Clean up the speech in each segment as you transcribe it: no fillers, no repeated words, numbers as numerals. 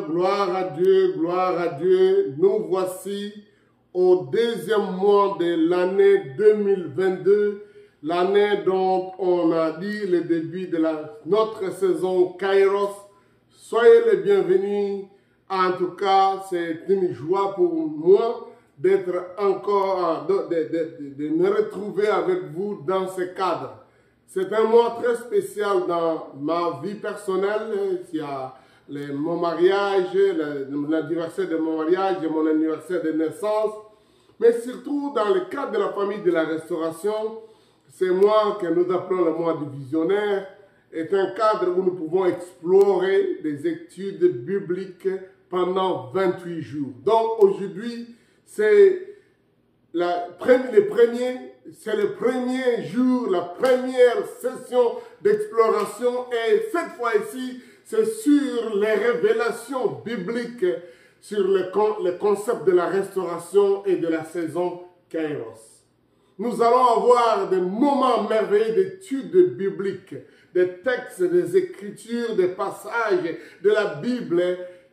gloire à Dieu, gloire à Dieu. Nous voici au deuxième mois de l'année 2022, l'année dont on a dit le début de notre saison Kairos. Soyez les bienvenus. En tout cas, c'est une joie pour moi d'être encore, de me retrouver avec vous dans ce cadre. C'est un mois très spécial dans ma vie personnelle. Il y a mon mariage, l'anniversaire de mon mariage et mon anniversaire de naissance. Mais surtout dans le cadre de la famille de la restauration, c'est moi que nous appelons le mois du visionnaire, est un cadre où nous pouvons explorer des études bibliques pendant 28 jours. Donc aujourd'hui, c'est le premier jour, la première session d'exploration, et cette fois-ci, c'est sur les révélations bibliques sur le concept de la restauration et de la saison Kairos. Nous allons avoir des moments merveilleux d'études bibliques, des textes, des écritures, des passages de la Bible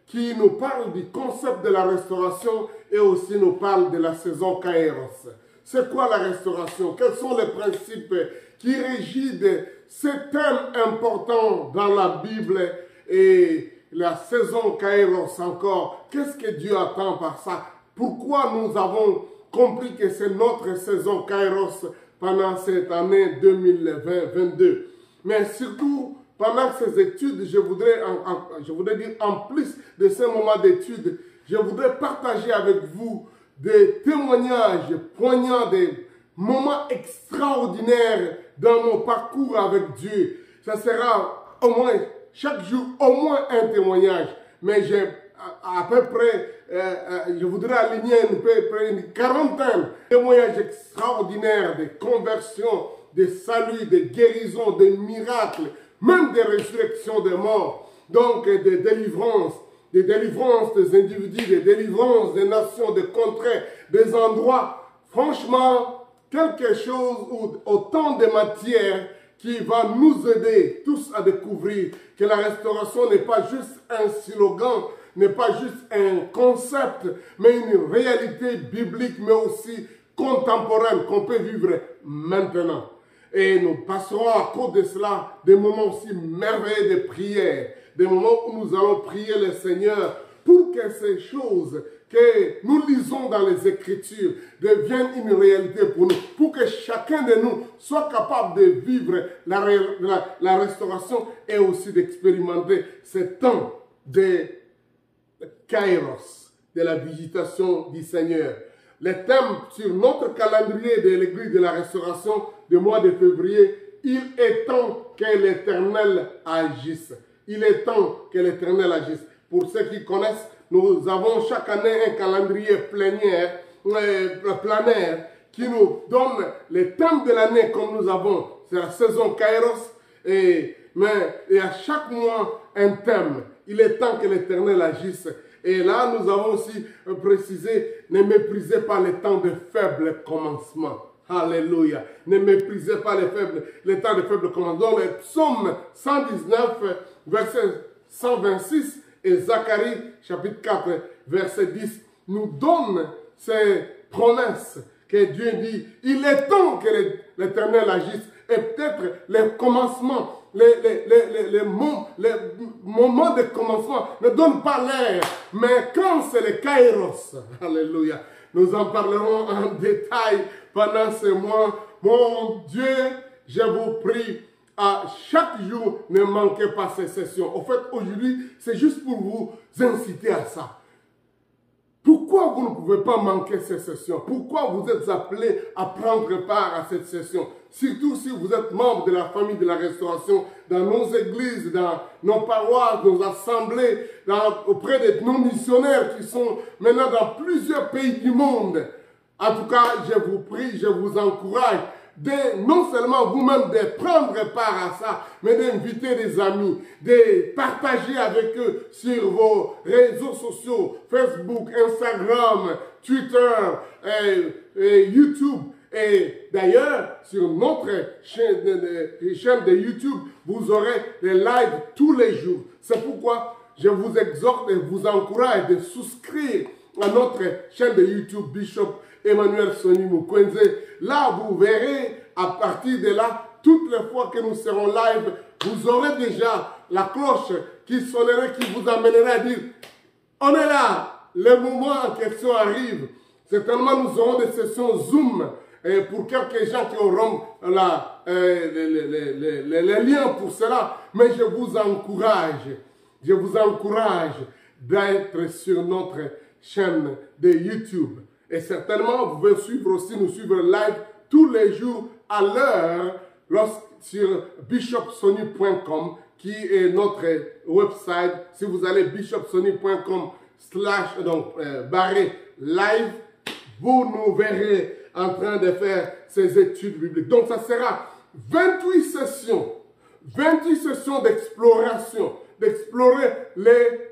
qui nous parlent du concept de la restauration et aussi nous parlent de la saison Kairos. C'est quoi la restauration? Quels sont les principes qui régissent ces thèmes importants dans la Bible et la saison Kairos encore? Qu'est-ce que Dieu attend par ça? Pourquoi nous avons compris que c'est notre saison Kairos pendant cette année 2022? Mais surtout, pendant ces études, je voudrais dire, en plus de ces moments d'études, je voudrais partager avec vous des témoignages poignants, des moments extraordinaires dans mon parcours avec Dieu. Ça sera au moins, chaque jour, au moins un témoignage. Mais j'ai à peu près, je voudrais aligner une quarantaine de témoignages extraordinaires, de conversions, de saluts, de guérisons, de miracles, même des résurrections des morts, donc des délivrances des individus, des délivrances des nations, des contrées, des endroits. Franchement, quelque chose ou autant de matière qui va nous aider tous à découvrir que la restauration n'est pas juste un slogan, n'est pas juste un concept, mais une réalité biblique, mais aussi contemporaine qu'on peut vivre maintenant. Et nous passerons à cause de cela des moments aussi merveilleux de prière, des moments où nous allons prier le Seigneur pour que ces choses que nous lisons dans les Écritures deviennent une réalité pour nous, pour que chacun de nous soit capable de vivre la restauration et aussi d'expérimenter ce temps de Kairos, de la visitation du Seigneur. Les thèmes sur notre calendrier de l'Église de la Restauration du mois de février, il est temps que l'Éternel agisse. Il est temps que l'Éternel agisse. Pour ceux qui connaissent, nous avons chaque année un calendrier planaire qui nous donne les thèmes de l'année comme nous avons. C'est la saison Kairos et à chaque mois un thème. Il est temps que l'Éternel agisse. Et là, nous avons aussi précisé, ne méprisez pas les temps de faible commencement. Alléluia. Ne méprisez pas les temps de faible commencement. Donc, le psaume 119, verset 126 et Zacharie, chapitre 4, verset 10, nous donnent ces promesses que Dieu dit. Il est temps que l'Éternel agisse. Et peut-être les commencements, les moments de commencement ne donnent pas l'air. Mais quand c'est le Kairos, alléluia, nous en parlerons en détail pendant ce mois. Mon Dieu, je vous prie, à chaque jour, ne manquez pas ces sessions. En fait, aujourd'hui, c'est juste pour vous inciter à ça. Pourquoi vous ne pouvez pas manquer ces sessions? Pourquoi vous êtes appelés à prendre part à cette session? Surtout si vous êtes membre de la famille de la restauration, dans nos églises, dans nos paroisses, nos assemblées, auprès de nos missionnaires qui sont maintenant dans plusieurs pays du monde. En tout cas, je vous prie, je vous encourage non seulement vous-même de prendre part à ça, mais d'inviter des amis, de partager avec eux sur vos réseaux sociaux, Facebook, Instagram, Twitter, YouTube. Et d'ailleurs, sur notre chaîne de YouTube, vous aurez des lives tous les jours. C'est pourquoi je vous exhorte et vous encourage de souscrire à notre chaîne de YouTube Bishop Emmanuel Sonny Mukwenze. Là, vous verrez à partir de là, toutes les fois que nous serons live, vous aurez déjà la cloche qui sonnerait, qui vous amènerait à dire « On est là, le moment en question arrive ». Certainement, nous aurons des sessions Zoom pour quelques gens qui auront les liens pour cela. Mais je vous encourage d'être sur notre chaîne de YouTube. Et certainement, vous pouvez nous suivre live tous les jours à l'heure sur bishopsony.com qui est notre website. Si vous allez bishopsony.com /live, vous nous verrez en train de faire ces études bibliques. Donc, ça sera 28 sessions d'exploration, d'explorer les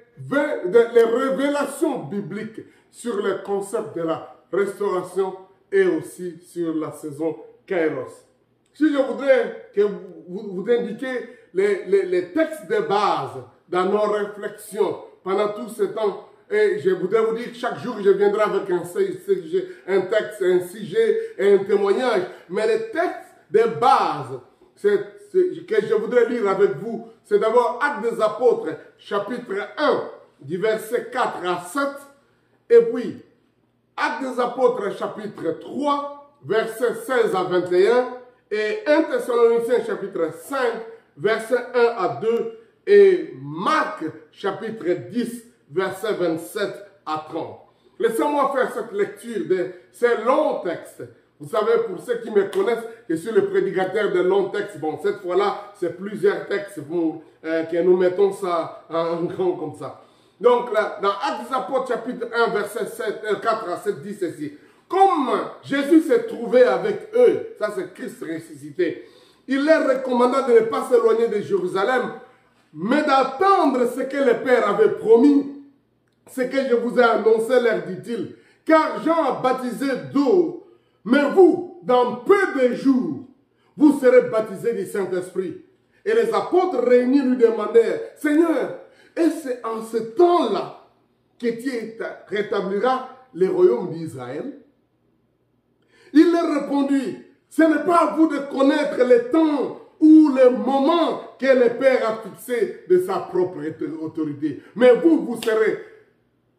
révélations bibliques sur le concept de la restauration et aussi sur la saison Kairos. Si je voudrais que vous indiquiez les textes de base dans nos réflexions pendant tout ce temps, et je voudrais vous dire que chaque jour, je viendrai avec un texte, un sujet et un témoignage. Mais les textes de base que je voudrais lire avec vous, c'est d'abord Actes des Apôtres, chapitre 1, du verset 4 à 7. Et puis, Actes des Apôtres, chapitre 3, verset 16 à 21. Et 1 Thessaloniciens, chapitre 5, verset 1 à 2. Et Marc, chapitre 10, verset 27 à 30. Laissez-moi faire cette lecture de ces longs textes. Vous savez, pour ceux qui me connaissent, je suis le prédicateur de longs textes. Bon, cette fois-là, c'est plusieurs textes que nous mettons ça en grand comme ça. Donc, là, dans Actes des Apôtres, chapitre 1, verset 4 à 7, dit ceci. Comme Jésus s'est trouvé avec eux, ça c'est Christ ressuscité, il leur recommanda de ne pas s'éloigner de Jérusalem, mais d'attendre ce que le Père avait promis. Ce que je vous ai annoncé, leur dit-il, car Jean a baptisé d'eau, mais vous, dans peu de jours, vous serez baptisés du Saint-Esprit. Et les apôtres réunis lui demandèrent, Seigneur, et c'est en ce temps-là que tu rétabliras le royaume d'Israël? Il leur répondit, ce n'est pas à vous de connaître le temps ou le moment que le Père a fixé de sa propre autorité. Mais vous recevrez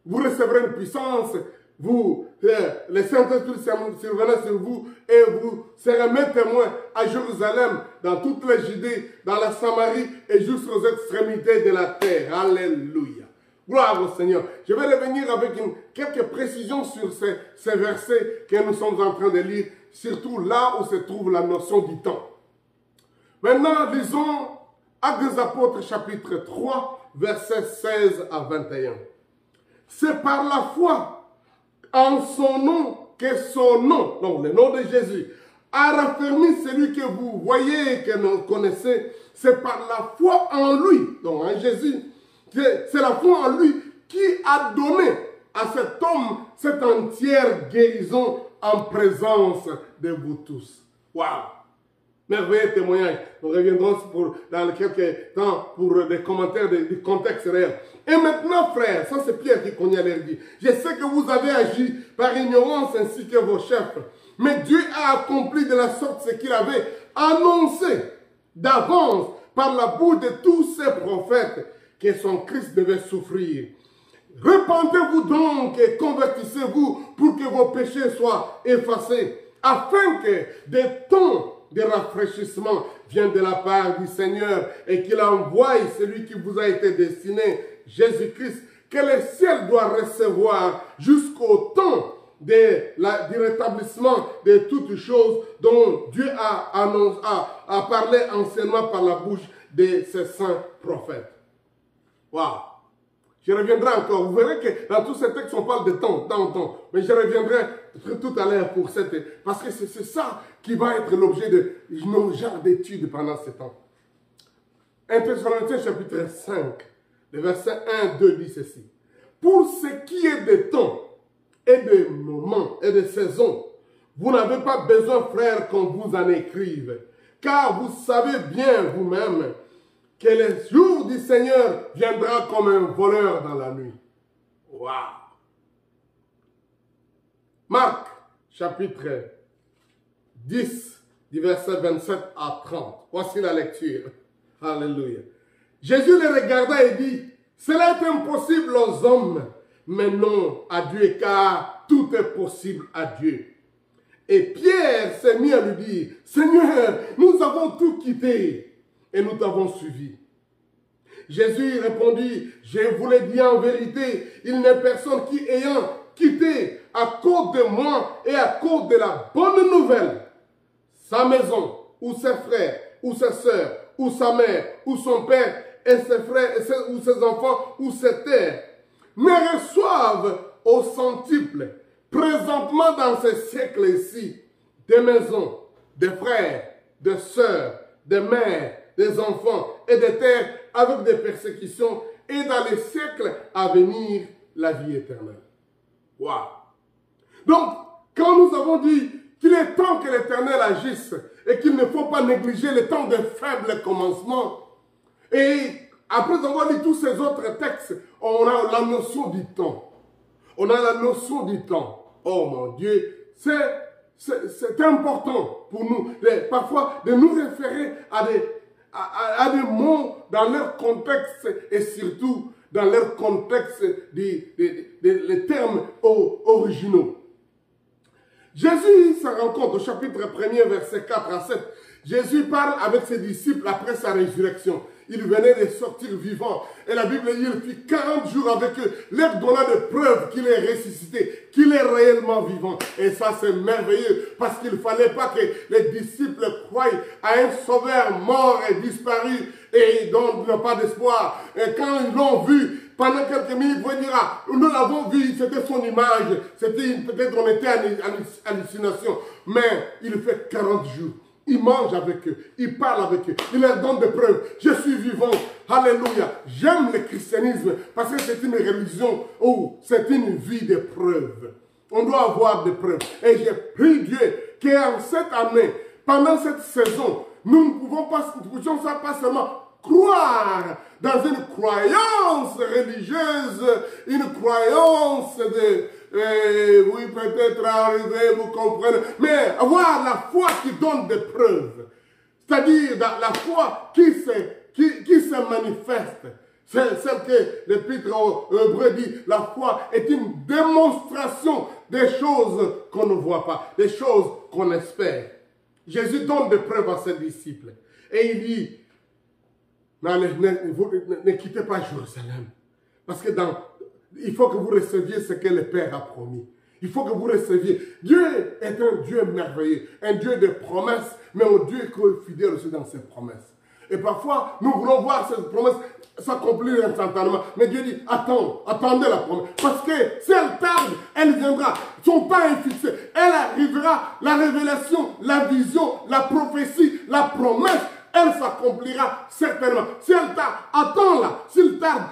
une puissance, le Saint-Esprit surviendra sur vous et vous serez mes témoins à Jérusalem, dans toute la Judée, dans la Samarie et jusqu'aux extrémités de la terre. Alléluia. Gloire au Seigneur. Je vais revenir avec quelques précisions sur ces versets que nous sommes en train de lire, surtout là où se trouve la notion du temps. Maintenant, lisons Actes des Apôtres, chapitre 3, versets 16 à 21. C'est par la foi en son nom que son nom, donc le nom de Jésus, a raffermi celui que vous voyez et que vous connaissez. C'est par la foi en lui, donc en Jésus, c'est la foi en lui qui a donné à cet homme cette entière guérison en présence de vous tous. Waouh! Merveilleux témoignage. Nous reviendrons dans quelques temps pour des commentaires du contexte réel. Et maintenant, frères, ça c'est Pierre qui connaît leur dit. Je sais que vous avez agi par ignorance ainsi que vos chefs. Mais Dieu a accompli de la sorte ce qu'il avait annoncé d'avance par la bouche de tous ses prophètes que son Christ devait souffrir. Repentez-vous donc et convertissez-vous pour que vos péchés soient effacés, afin que des temps de rafraîchissement viennent de la part du Seigneur et qu'il envoie celui qui vous a été destiné, Jésus-Christ, que le ciel doit recevoir jusqu'au temps du rétablissement de toutes choses dont Dieu a parlé anciennement par la bouche de ses saints prophètes. Waouh! Je reviendrai encore. Vous verrez que dans tous ces textes, on parle de temps. Mais je reviendrai tout à l'heure pour cette... Parce que c'est ça qui va être l'objet de nos genres d'études pendant ce temps. 1 Thessaloniciens chapitre 5, le verset 1, 2 dit ceci. Pour ce qui est de temps et de moments et de saisons, vous n'avez pas besoin, frères, qu'on vous en écrive. Car vous savez bien vous-même que le jour du Seigneur viendra comme un voleur dans la nuit. Waouh! Marc, chapitre 10, du verset 27 à 30. Voici la lecture. Alléluia. Jésus les regarda et dit, cela est impossible aux hommes, mais non à Dieu, car tout est possible à Dieu. Et Pierre s'est mis à lui dire, Seigneur, nous avons tout quitté et nous t'avons suivi. Jésus répondit, je vous l'ai dit en vérité, il n'est personne qui ayant quitté à cause de moi et à cause de la bonne nouvelle, sa maison, ou ses frères, ou ses sœurs, ou sa mère, ou son père, et ses frères, ou ses enfants, ou ses terres, mais reçoivent au centuple, présentement dans ce siècle-ci, des maisons, des frères, des sœurs, des mères, des enfants et des terres avec des persécutions, et dans les siècles à venir, la vie éternelle. Waouh! Donc, quand nous avons dit qu'il est temps que l'Éternel agisse et qu'il ne faut pas négliger le temps de faible commencement, et après avoir lu tous ces autres textes, on a la notion du temps. On a la notion du temps. Oh mon Dieu, c'est important pour nous, parfois, de nous référer à des mots dans leur contexte et surtout dans leur contexte des termes originaux. Jésus se rencontre au chapitre 1er, verset 4 à 7. Jésus parle avec ses disciples après sa résurrection. Il venait de sortir vivant. Et la Bible dit qu'il fit 40 jours avec eux, leur donnant de preuves qu'il est ressuscité, qu'il est réellement vivant. Et ça, c'est merveilleux, parce qu'il ne fallait pas que les disciples croient à un sauveur mort et disparu, et dont ils n'ont pas d'espoir. Et quand ils l'ont vu, pendant quelques minutes, vous dira, nous l'avons vu, c'était son image, c'était peut-être on était en hallucination. Mais il fait 40 jours. Il mange avec eux, il parle avec eux, il leur donne des preuves. Je suis vivant, alléluia. J'aime le christianisme parce que c'est une religion où c'est une vie de preuves. On doit avoir des preuves. Et j'ai prié Dieu qu'en cette année, pendant cette saison, nous ne pouvons pas seulement croire dans une croyance religieuse, une croyance de... oui, peut-être arriver, vous comprenez, mais avoir la foi qui donne des preuves, c'est-à-dire la foi qui se manifeste. C'est celle que l'Épître aux Hébreux dit, la foi est une démonstration des choses qu'on ne voit pas, des choses qu'on espère. Jésus donne des preuves à ses disciples et il dit, ne quittez pas Jérusalem, parce que il faut que vous receviez ce que le Père a promis. Il faut que vous receviez. Dieu est un Dieu merveilleux, un Dieu de promesses, mais un Dieu qui est fidèle aussi dans ses promesses. Et parfois, nous voulons voir ces promesses s'accomplir instantanément. Mais Dieu dit, attendez la promesse. Parce que si elle tarde, elle viendra. Son temps est fixé. Elle arrivera, la révélation, la vision, la prophétie, la promesse, elle s'accomplira certainement. Si elle tarde, attends-la. S'il tarde,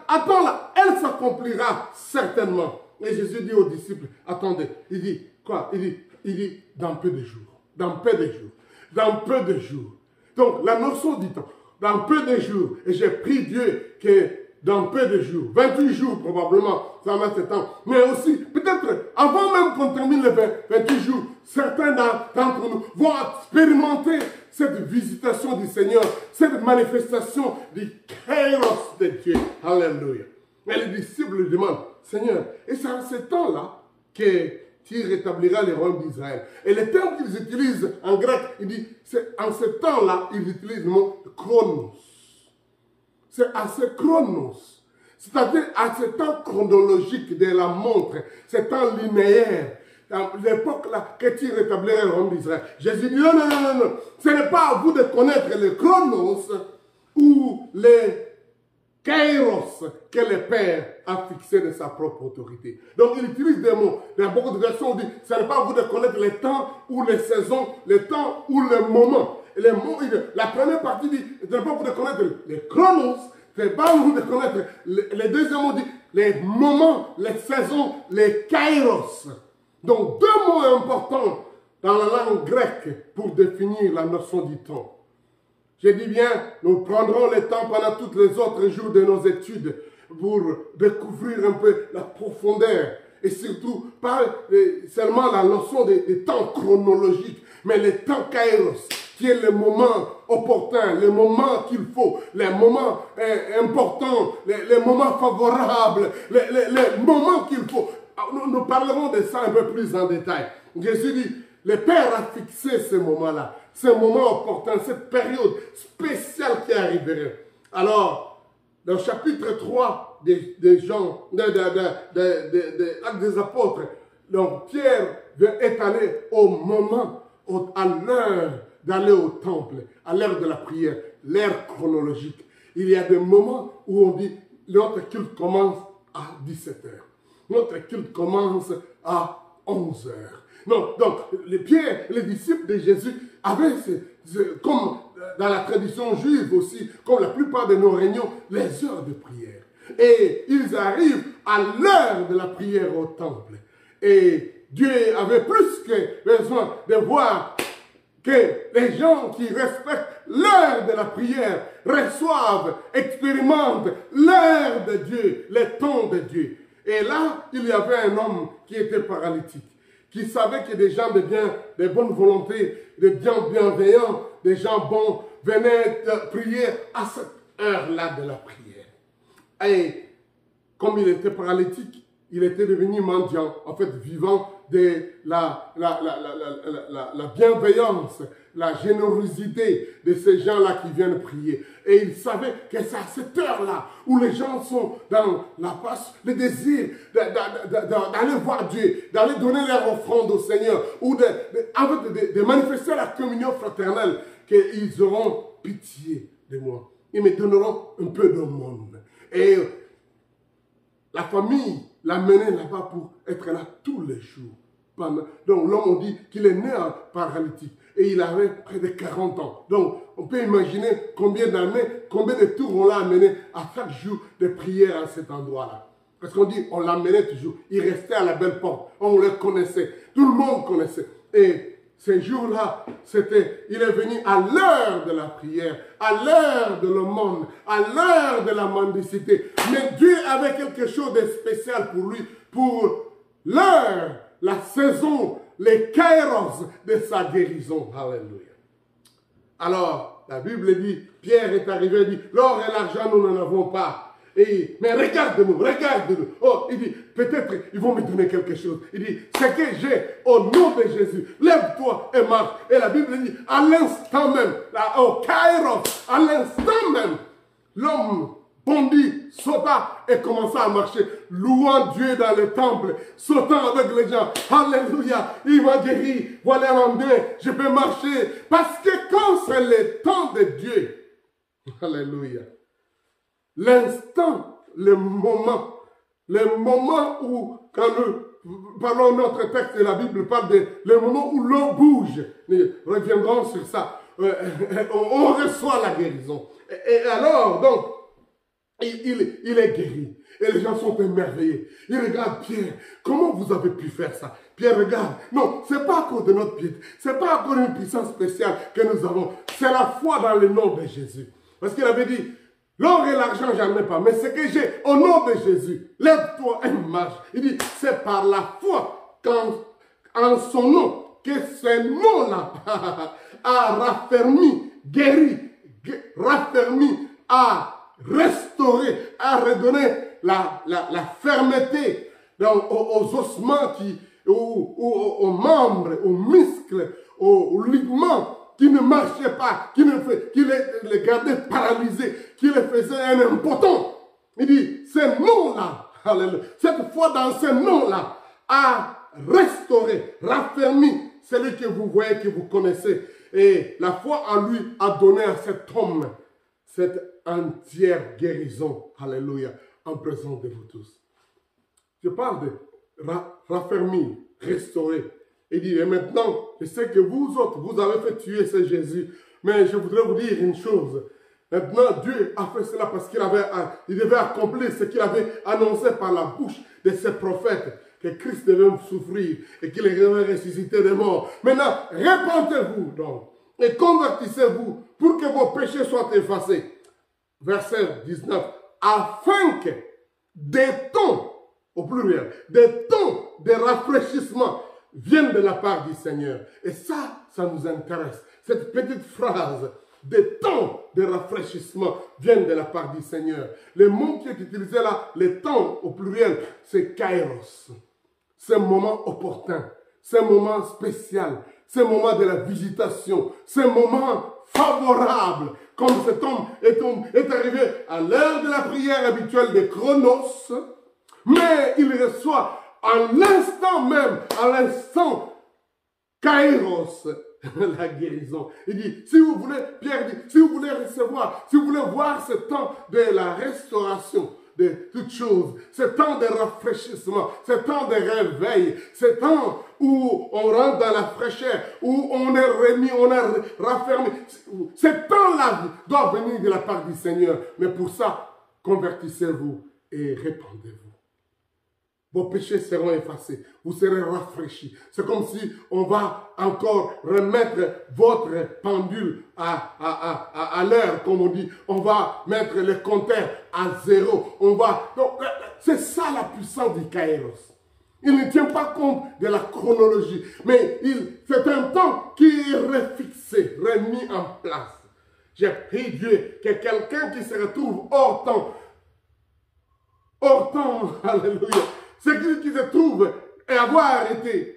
attends-la, elle s'accomplira certainement. Et Jésus dit aux disciples, attendez, il dit, quoi? Il dit, dans peu de jours, dans peu de jours, dans peu de jours. Donc, la notion du temps, dans peu de jours, et j'ai prié Dieu que dans peu de jours, 28 jours probablement, ça va mettre ce temps, mais aussi, peut-être, avant même qu'on termine les 28 jours, certains d'entre nous vont expérimenter cette visitation du Seigneur, cette manifestation du kairos de Dieu. Alléluia. Et les disciples lui demandent, Seigneur, et c'est en ce temps-là que tu rétabliras les royaumes d'Israël. Et le terme qu'ils utilisent en grec, il dit, c'est en ce temps-là, ils utilisent le mot chronos. C'est à ce chronos, c'est-à-dire à ce temps chronologique de la montre, ce temps linéaire, dans l'époque là, que tu rétabliras le royaume d'Israël. Jésus dit, non, ce n'est pas à vous de connaître le chronos ou le kairos que le Père a fixé de sa propre autorité. Donc il utilise des mots. Il y a beaucoup de versions où il dit, ce n'est pas à vous de connaître les temps ou les saisons, les temps ou les moments. Et les mots, la première partie dit, ce n'est pas à vous de connaître les chronos, ce n'est pas à vous de connaître les deuxième mot dit, les moments, les saisons, les kairos. Donc deux mots importants dans la langue grecque pour définir la notion du temps. Je dis bien, nous prendrons le temps pendant tous les autres jours de nos études pour découvrir un peu la profondeur et surtout pas seulement la notion des temps chronologiques, mais le temps kairos, qui est le moment opportun, le moment qu'il faut, les moments importants, les moments favorables, les moments qu'il faut. Nous parlerons de ça un peu plus en détail. Jésus dit, le Père a fixé ce moment-là, ce moment opportun, cette période spéciale qui arriverait. Alors, dans le chapitre 3 des Actes des Apôtres, donc Pierre est allé au moment, à l'heure d'aller au temple, à l'heure de la prière, l'heure chronologique. Il y a des moments où on dit, notre culte commence à 17 h. Notre culte commence à 11 h. Non, donc, les disciples de Jésus avaient, comme dans la tradition juive aussi, comme la plupart de nos réunions, les heures de prière. Et ils arrivent à l'heure de la prière au temple. Et Dieu avait plus que besoin de voir que les gens qui respectent l'heure de la prière reçoivent, expérimentent l'heure de Dieu, le temps de Dieu. Et là, il y avait un homme qui était paralytique, qui savait que des gens de bonne volonté, des gens bienveillants, des gens bons venaient prier à cette heure-là de la prière. Et comme il était paralytique, il était devenu mendiant, en fait vivant de la bienveillance, la générosité de ces gens-là qui viennent prier. Et il savait que c'est à cette heure-là où les gens sont dans la passe, le désir d'aller voir Dieu, d'aller donner leur offrande au Seigneur, ou de manifester la communion fraternelle, qu'ils auront pitié de moi. Ils me donneront un peu de monde. Et la famille l'a mené là-bas pour être là tous les jours. Donc l'homme, on dit qu'il est né en paralytique et il avait près de 40 ans. Donc on peut imaginer combien d'années, combien de tours on l'a amené à chaque jour de prière à cet endroit-là. Parce qu'on dit, on l'amenait toujours. Il restait à la belle porte. On le connaissait. Tout le monde connaissait. Et ces jours-là, il est venu à l'heure de la prière, à l'heure de l'aumône, à l'heure de la mendicité. Mais Dieu avait quelque chose de spécial pour lui, pour l'heure, la saison, les kairos de sa guérison. Alléluia. Alors, la Bible dit, Pierre est arrivé et dit, l'or et l'argent, nous n'en avons pas. Mais regarde-nous, regarde-nous. Oh, il dit, peut-être ils vont me donner quelque chose. Il dit, ce que j'ai au nom de Jésus, lève-toi et marche. Et la Bible dit, à l'instant même, au kairos, à l'instant même, l'homme bondit, sauta et commença à marcher, louant Dieu dans le temple, sautant avec les gens. Alléluia, il m'a guéri, voilà mon bien, je peux marcher. Parce que quand c'est le temps de Dieu, alléluia, l'instant, le moment où, quand nous parlons notre texte de la Bible, parle de le moment où l'eau bouge. Nous reviendrons sur ça. On reçoit la guérison. Et alors, donc, il est guéri. Et les gens sont émerveillés. Ils regardent Pierre. Comment vous avez pu faire ça? Pierre regarde. Non, ce n'est pas à cause de notre piété. Ce n'est pas à cause d'une puissance spéciale que nous avons. C'est la foi dans le nom de Jésus. Parce qu'il avait dit, l'or et l'argent, j'en ai pas. Mais ce que j'ai, au nom de Jésus, lève-toi et marche. Il dit, c'est par la foi en son nom que ce nom-là a raffermi, guéri, raffermi, a restauré, a redonné la fermeté aux ossements, aux membres, aux muscles, aux ligaments qui ne marchaient pas, qui les gardaient paralysés, qui les faisaient un impotent. Il dit, ce nom-là, cette foi dans ce nom-là a restauré, raffermi celui que vous voyez, que vous connaissez. Et la foi en lui a donné à cet homme cette entière guérison, alléluia, en présence de vous tous. Je parle de raffermir, restaurer. Il dit, et maintenant, je sais que vous autres, vous avez fait tuer ce Jésus, mais je voudrais vous dire une chose. Maintenant, Dieu a fait cela parce qu'il devait accomplir ce qu'il avait annoncé par la bouche de ses prophètes, que Christ devait souffrir et qu'il devait ressusciter des morts. Maintenant, répentez-vous donc et convertissez-vous pour que vos péchés soient effacés. Verset 19. Afin que des temps, au pluriel, des temps de rafraîchissement viennent de la part du Seigneur. Et ça nous intéresse. Cette petite phrase, des temps de rafraîchissement viennent de la part du Seigneur. Le mot qui est utilisé là, les temps au pluriel, c'est kairos. C'est un moment opportun, c'est un moment spécial, c'est un moment de la visitation, c'est un moment favorable. Comme cet homme est arrivé à l'heure de la prière habituelle de Chronos, mais il reçoit à l'instant même, à l'instant kairos, la guérison. Il dit, si vous voulez, Pierre dit, si vous voulez recevoir, si vous voulez voir ce temps de la restauration de toutes choses, ce temps de rafraîchissement, ce temps de réveil, ce temps où on rentre dans la fraîcheur, où on est remis, on est raffermé, ce temps-là doit venir de la part du Seigneur. Mais pour ça, convertissez-vous et répandez-vous. Vos péchés seront effacés. Vous serez rafraîchis. C'est comme si on va encore remettre votre pendule à l'heure, comme on dit. On va mettre le compteur à zéro. Donc, c'est ça la puissance du Kairos. Il ne tient pas compte de la chronologie. Mais c'est un temps qui est refixé, remis en place. J'ai prié Dieu que quelqu'un qui se retrouve hors temps, alléluia, c'est qui se trouve et avoir été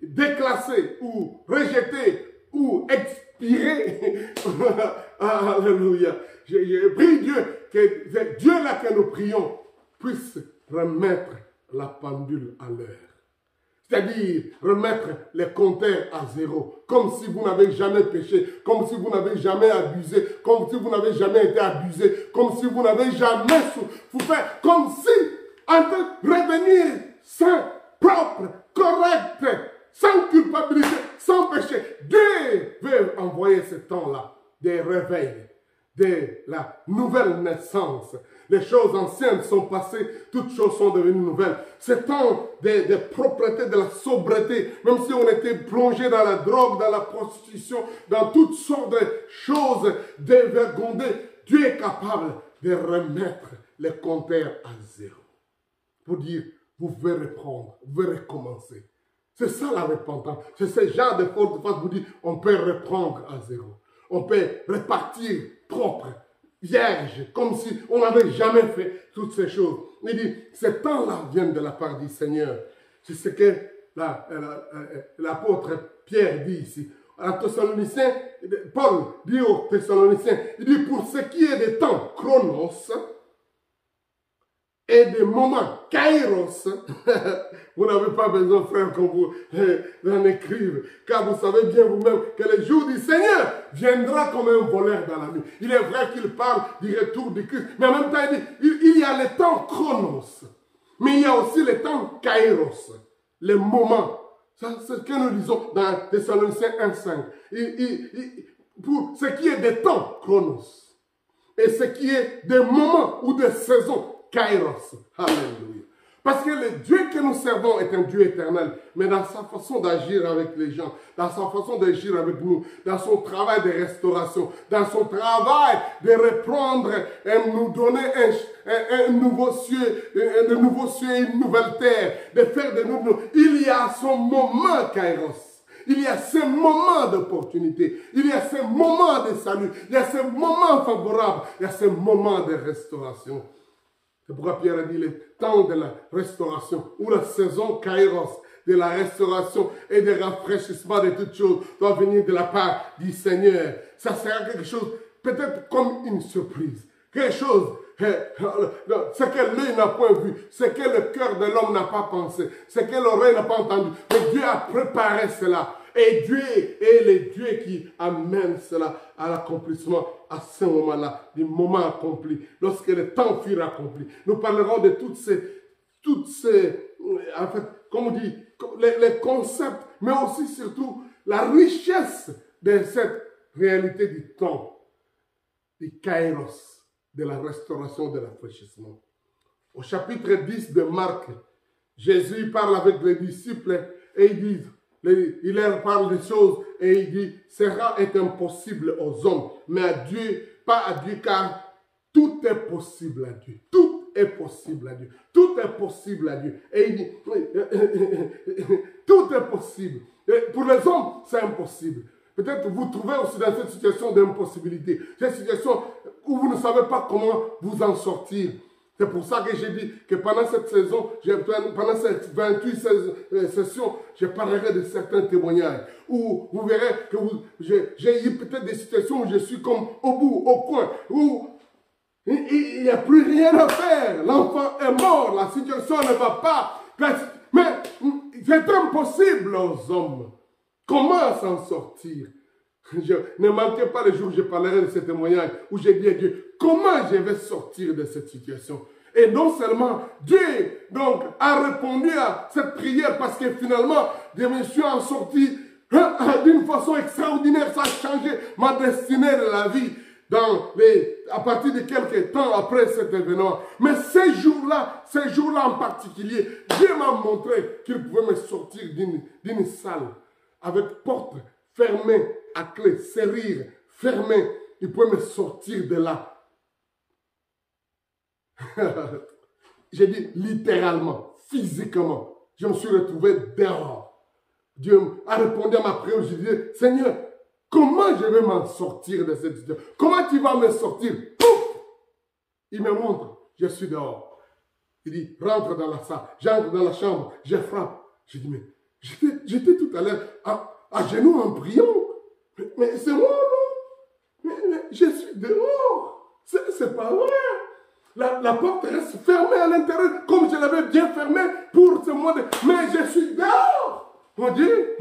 déclassé ou rejeté ou expiré. Alléluia. J'ai prié Dieu que Dieu là que nous prions puisse remettre la pendule à l'heure. C'est-à-dire remettre les compteurs à zéro. Comme si vous n'avez jamais péché, comme si vous n'avez jamais abusé, comme si vous n'avez jamais été abusé, comme si vous n'avez jamais souffert, comme si en train de revenir saint, propre, correct, sans culpabilité, sans péché. Dieu veut envoyer ce temps-là des réveils, de la nouvelle naissance. Les choses anciennes sont passées, toutes choses sont devenues nouvelles. Ce temps de propreté, de la sobriété, même si on était plongé dans la drogue, dans la prostitution, dans toutes sortes de choses dévergondées, Dieu est capable de remettre les compteurs à zéro. Pour dire, vous pouvez reprendre, vous pouvez recommencer. C'est ça la repentance. C'est ce genre de faute de vous dire, on peut reprendre à zéro. On peut repartir propre, vierge, comme si on n'avait jamais fait toutes ces choses. Il dit, ces temps-là viennent de la part du Seigneur. C'est ce que l'apôtre Pierre dit ici. En Thessaloniciens, Paul dit aux Thessaloniciens, il dit, pour ce qui est des temps, chronos, et des moments, kairos, vous n'avez pas besoin, frère, qu'on vous en écrive, car vous savez bien vous-même que le jour du Seigneur viendra comme un voleur dans la nuit. Il est vrai qu'il parle du retour du Christ, mais en même temps, il y a le temps chronos, mais il y a aussi le temps kairos, les moments. C'est ce que nous disons dans Thessaloniciens 1,5. Pour ce qui est des temps chronos, et ce qui est des moments ou des saisons, kairos. Alléluia. Parce que le Dieu que nous servons est un Dieu éternel, mais dans sa façon d'agir avec les gens, dans sa façon d'agir avec nous, dans son travail de restauration, dans son travail de reprendre et nous donner un nouveau ciel, et une nouvelle terre, de faire de nous, il y a son moment kairos. Il y a ce moment d'opportunité, il y a ce moment de salut, il y a ce moment favorable, il y a ce moment de restauration. C'est pourquoi Pierre a dit le temps de la restauration, ou la saison kairos, de la restauration et de rafraîchissement de toutes choses, doit venir de la part du Seigneur. Ça sera quelque chose, peut-être comme une surprise. Quelque chose, ce que l'œil n'a point vu, ce que le cœur de l'homme n'a pas pensé, ce que l'oreille n'a pas entendu. Mais Dieu a préparé cela. Et Dieu est le Dieu qui amène cela à l'accomplissement à ce moment-là, du moment accompli, lorsque le temps fut accompli. Nous parlerons de toutes ces en fait, comme on dit, les concepts, mais aussi surtout la richesse de cette réalité du temps, du kairos, de la restauration, de l'affranchissement. Au chapitre 10 de Marc, Jésus parle avec les disciples et il leur parle des choses et il dit, cela est impossible aux hommes, mais à Dieu, pas à Dieu, car tout est possible à Dieu. Tout est possible à Dieu. Tout est possible à Dieu. Et il dit, tout est possible. Et pour les hommes, c'est impossible. Peut-être vous trouvez aussi dans cette situation d'impossibilité. Cette situation où vous ne savez pas comment vous en sortir. C'est pour ça que j'ai dit que pendant cette saison, pendant cette 28 sessions, je parlerai de certains témoignages. Où vous verrez que j'ai eu peut-être des situations où je suis comme au bout, au coin, où il n'y a plus rien à faire. L'enfant est mort, la situation ne va pas. Mais c'est impossible aux hommes. Comment s'en sortir? Ne manquez pas le jour où je parlerai de ce témoignage où j'ai dit à Dieu, comment je vais sortir de cette situation? Et non seulement Dieu donc, a répondu à cette prière parce que finalement, je me suis en sorti d'une façon extraordinaire. Ça a changé ma destinée de la vie à partir de quelques temps après cet événement. Mais ces jours-là en particulier, Dieu m'a montré qu'il pouvait me sortir d'une salle avec porte fermée à clé, serrure, fermée. Il pouvait me sortir de là. J'ai dit littéralement, physiquement. Je me suis retrouvé dehors. Dieu a répondu à ma prière. Je disais, Seigneur, comment je vais m'en sortir de cette situation? Comment tu vas me sortir? Pouf! Il me montre, je suis dehors. Il dit, rentre dans la salle. J'entre dans la chambre, je frappe. Je dis, mais j'étais tout à l'heure à genoux en priant. Mais c'est moi, non? Mais je suis dehors. C'est pas vrai. La porte reste fermée à l'intérieur, comme je l'avais bien fermée pour ce mois de... Mais je suis dehors. Mon Dieu,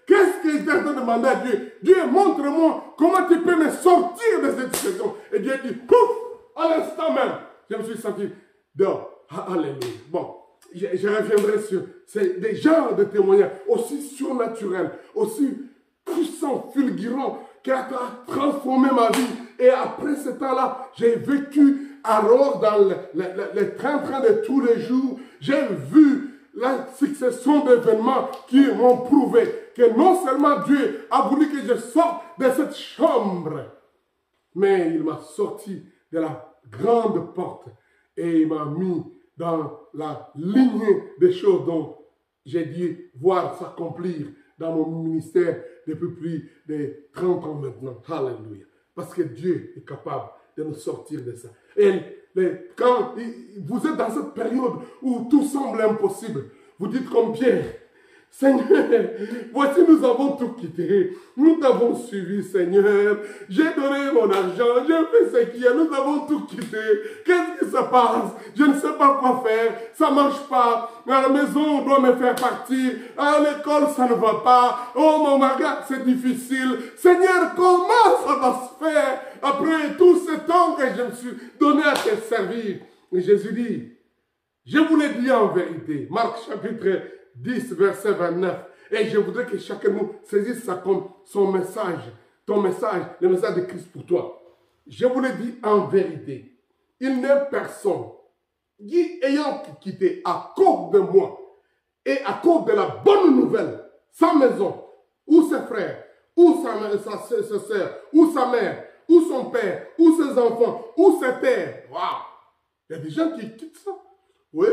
qu'est-ce qu'il est en train de demander à Dieu? Dieu, montre-moi comment tu peux me sortir de cette situation. Et Dieu dit, pouf, à l'instant même, je me suis senti dehors. Alléluia. Bon, je reviendrai sur des genres de témoignages aussi surnaturels, aussi puissants, fulgurants, qui a transformé ma vie. Et après ce temps-là, j'ai vécu alors dans le train-train de tous les jours. J'ai vu la succession d'événements qui m'ont prouvé que non seulement Dieu a voulu que je sorte de cette chambre, mais il m'a sorti de la grande porte et il m'a mis dans la lignée des choses dont j'ai dû voir s'accomplir dans mon ministère depuis plus de 30 ans maintenant. Alléluia. Parce que Dieu est capable de nous sortir de ça. Et quand vous êtes dans cette période où tout semble impossible, vous dites comme Pierre, Seigneur, voici nous avons tout quitté, nous t'avons suivi Seigneur, j'ai donné mon argent, j'ai fait ce qu'il y a, nous avons tout quitté, qu'est-ce qui se passe? Je ne sais pas quoi faire, ça ne marche pas, à la maison on doit me faire partir, à l'école ça ne va pas, oh mon mari c'est difficile, Seigneur comment ça va se faire après tout ce temps que je me suis donné à te servir? Et Jésus dit, je vous l'ai dit en vérité, Marc chapitre 10, verset 29. Et je voudrais que chacun de nous saisisse ça comme son message, ton message, le message de Christ pour toi. Je vous l'ai dit en vérité, il n'est personne qui, ayant quitté à cause de moi et à cause de la bonne nouvelle, sa maison, ou ses frères, ou sa soeur, ou sa mère, ou son père, ou ses enfants, ou ses terres. Waouh! Il y a des gens qui quittent ça. Oui.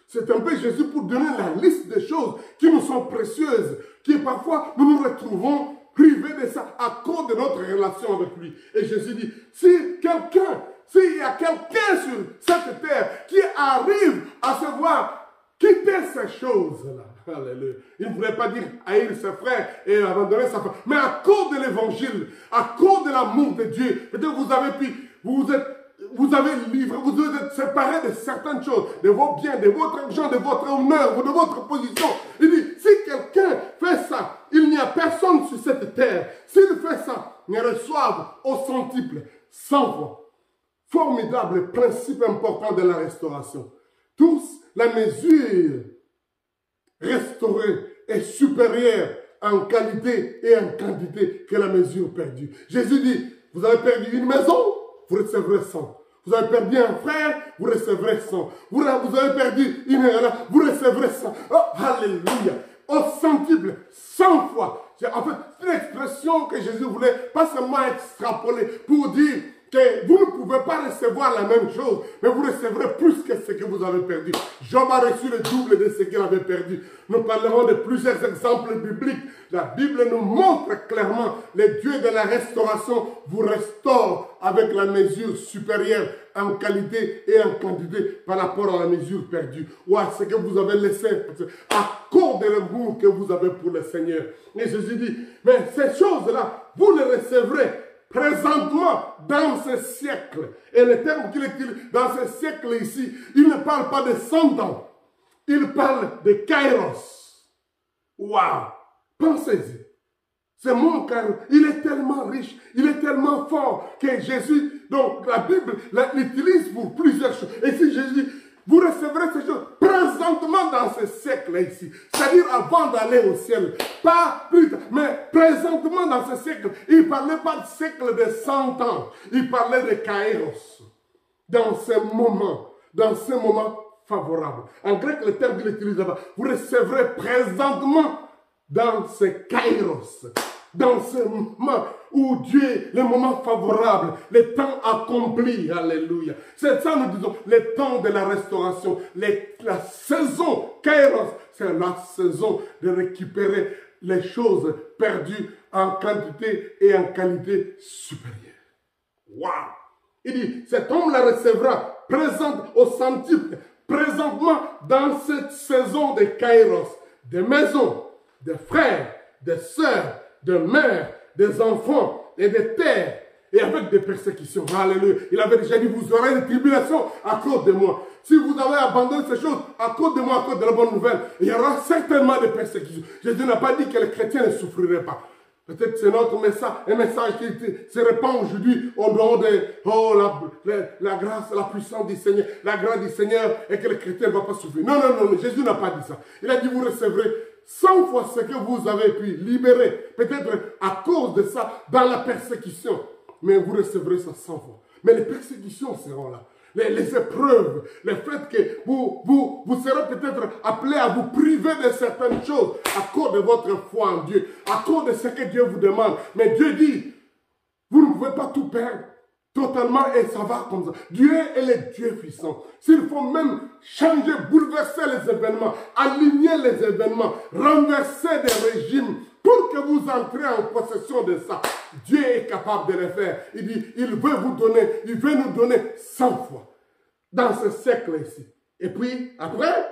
C'est un peu Jésus pour donner la liste des choses qui nous sont précieuses, qui parfois nous nous retrouvons privés de ça à cause de notre relation avec lui. Et Jésus dit, s'il y a quelqu'un sur cette terre qui arrive à se voir quitter ces choses-là, alléluia. Il ne voulait pas dire haïr ses frères et abandonner sa femme, mais à cause de l'évangile, à cause de l'amour de Dieu, peut-être vous avez livré, vous êtes séparé de certaines choses, de vos biens, de votre argent, de votre honneur, de votre position. Il dit, si quelqu'un fait ça, il n'y a personne sur cette terre. S'il fait ça, il reçoive au centuple, 100 fois. Formidable principe important de la restauration. Tous, la mesure restaurée est supérieure en qualité et en quantité que la mesure perdue. Jésus dit, vous avez perdu une maison, vous recevrez 100. Vous avez perdu un frère, vous recevrez 100. Vous avez perdu une relation, vous recevrez 100. Oh, alléluia. au centuple, 100 fois. En fait, c'est une expression que Jésus voulait pas seulement extrapoler pour dire que vous ne pouvez pas recevoir la même chose, mais vous recevrez plus que ce que vous avez perdu. Job a reçu le double de ce qu'il avait perdu. Nous parlerons de plusieurs exemples bibliques. La Bible nous montre clairement le Dieu de la restauration vous restaure avec la mesure supérieure en qualité et en quantité par rapport à la mesure perdue ou à ce que vous avez laissé à cause de l'amour que vous avez pour le Seigneur. Et Jésus dit, mais ces choses-là, vous les recevrez présentement dans ce siècle. Et le terme qu'il utilise dans ce siècle ici, il ne parle pas de 100 ans. Il parle de kairos. Waouh! Pensez-y. Ce mot kairos, il est tellement riche, il est tellement fort que Jésus, donc la Bible l'utilise pour plusieurs choses. Et si Jésus dit, vous recevrez ces choses présentement dans ce siècle ici. C'est-à-dire avant d'aller au ciel. Pas plus tard, mais présentement dans ce siècle. Il ne parlait pas de siècle de 100 ans. Il parlait de kairos. Dans ce moment favorable. En grec, le terme qu'il utilise là-bas, vous recevrez présentement dans ce kairos. Dans ce moment où Dieu, le moment favorable, le temps accompli, alléluia. C'est ça nous disons, le temps de la restauration, la saison, kairos, c'est la saison de récupérer les choses perdues en quantité et en qualité supérieure. Waouh! Il dit, cet homme la recevra, présente au centuple, présentement dans cette saison de kairos, des maisons, des frères, des sœurs, de mères, des enfants et des terres, et avec des persécutions. Alléluia. Il avait déjà dit, vous aurez des tribulations à cause de moi. Si vous avez abandonné ces choses à cause de moi, à cause de la bonne nouvelle, il y aura certainement des persécutions. Jésus n'a pas dit que les chrétiens ne souffriraient pas. Peut-être c'est notre message, un message qui se répand aujourd'hui au nom de la grâce, la puissance du Seigneur, la grâce du Seigneur et que les chrétiens ne vont pas souffrir. Non, non, non, Jésus n'a pas dit ça. Il a dit, vous recevrez 100 fois ce que vous avez pu libérer, peut-être à cause de ça, dans la persécution. Mais vous recevrez ça 100 fois. Mais les persécutions seront là. Les épreuves, le fait que vous serez peut-être appelé à vous priver de certaines choses à cause de votre foi en Dieu, à cause de ce que Dieu vous demande. Mais Dieu dit, vous ne pouvez pas tout perdre totalement et ça va comme ça. Dieu est le Dieu puissant. S'il faut même changer, bouleverser les événements, aligner les événements, renverser des régimes, pour que vous entrez en possession de ça, Dieu est capable de le faire. Il dit, il veut vous donner, il veut nous donner 100 fois dans ce siècle ici. Et puis, après,